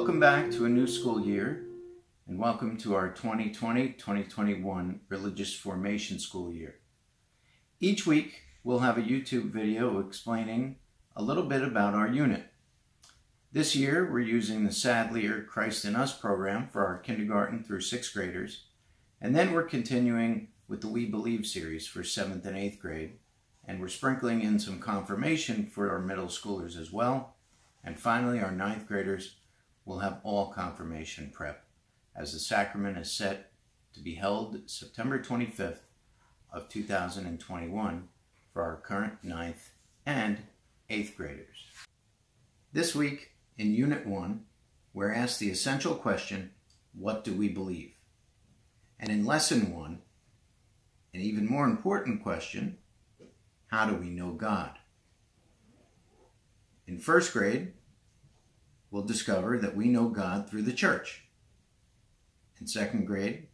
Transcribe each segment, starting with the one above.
Welcome back to a new school year, and welcome to our 2020-2021 Religious Formation School Year. Each week, we'll have a YouTube video explaining a little bit about our unit. This year, we're using the Sadlier Christ in Us program for our kindergarten through 6th graders, and then we're continuing with the We Believe series for 7th and 8th grade, and we're sprinkling in some confirmation for our middle schoolers as well. And finally, our 9th graders will have all confirmation prep, as the sacrament is set to be held September 25th of 2021 for our current 9th and 8th graders. This week in Unit 1, we're asked the essential question, what do we believe? And in Lesson 1, an even more important question, how do we know God? In 1st grade, we'll discover that we know God through the church. In 2nd grade,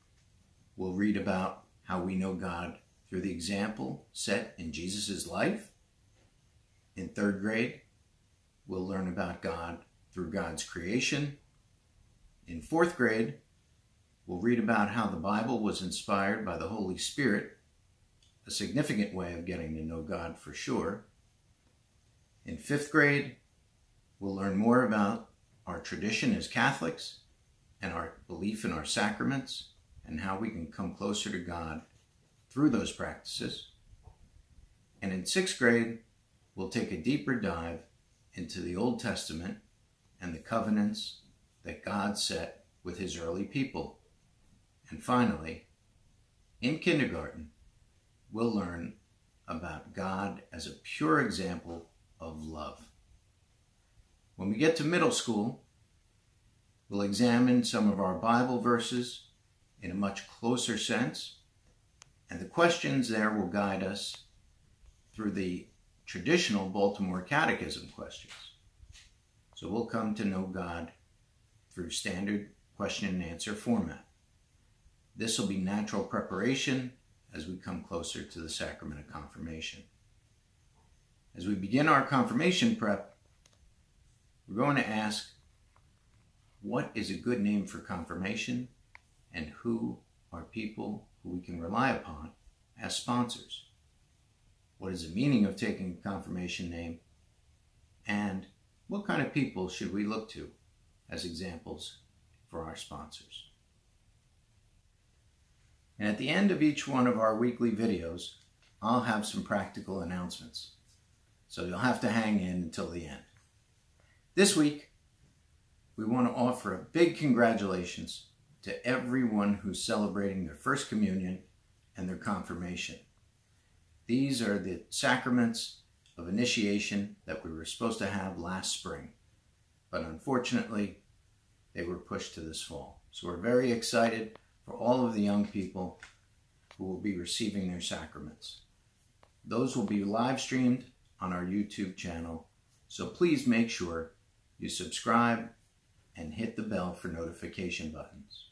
we'll read about how we know God through the example set in Jesus' life. In 3rd grade, we'll learn about God through God's creation. In 4th grade, we'll read about how the Bible was inspired by the Holy Spirit, a significant way of getting to know God for sure. In 5th grade, we'll learn more about our tradition as Catholics and our belief in our sacraments and how we can come closer to God through those practices. And in 6th grade, we'll take a deeper dive into the Old Testament and the covenants that God set with his early people. And finally, in kindergarten, we'll learn about God as a pure example of love. When we get to middle school, we'll examine some of our Bible verses in a much closer sense, and the questions there will guide us through the traditional Baltimore Catechism questions. So we'll come to know God through standard question and answer format. This will be natural preparation as we come closer to the sacrament of confirmation. As we begin our confirmation prep, we're going to ask, what is a good name for confirmation, and who are people who we can rely upon as sponsors? What is the meaning of taking a confirmation name, and what kind of people should we look to as examples for our sponsors? And at the end of each one of our weekly videos, I'll have some practical announcements, so you'll have to hang in until the end. This week, we want to offer a big congratulations to everyone who's celebrating their first communion and their confirmation. These are the sacraments of initiation that we were supposed to have last spring, but unfortunately, they were pushed to this fall. So we're very excited for all of the young people who will be receiving their sacraments. Those will be live streamed on our YouTube channel, so please make sure you subscribe and hit the bell for notification buttons.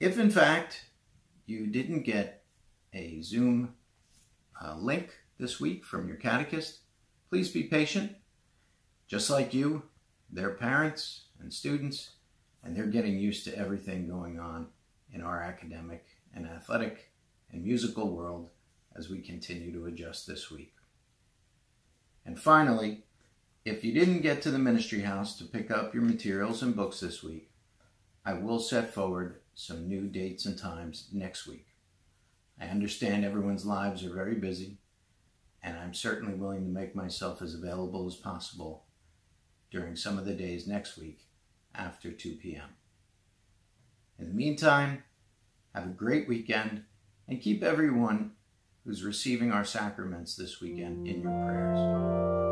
If in fact you didn't get a Zoom link this week from your catechist, please be patient. Just like you, they're parents and students, and they're getting used to everything going on in our academic and athletic and musical world as we continue to adjust this week. And finally, if you didn't get to the ministry house to pick up your materials and books this week, I will set forward some new dates and times next week. I understand everyone's lives are very busy, and I'm certainly willing to make myself as available as possible during some of the days next week after 2 p.m. In the meantime, have a great weekend, and keep everyone who's receiving our sacraments this weekend in your prayers.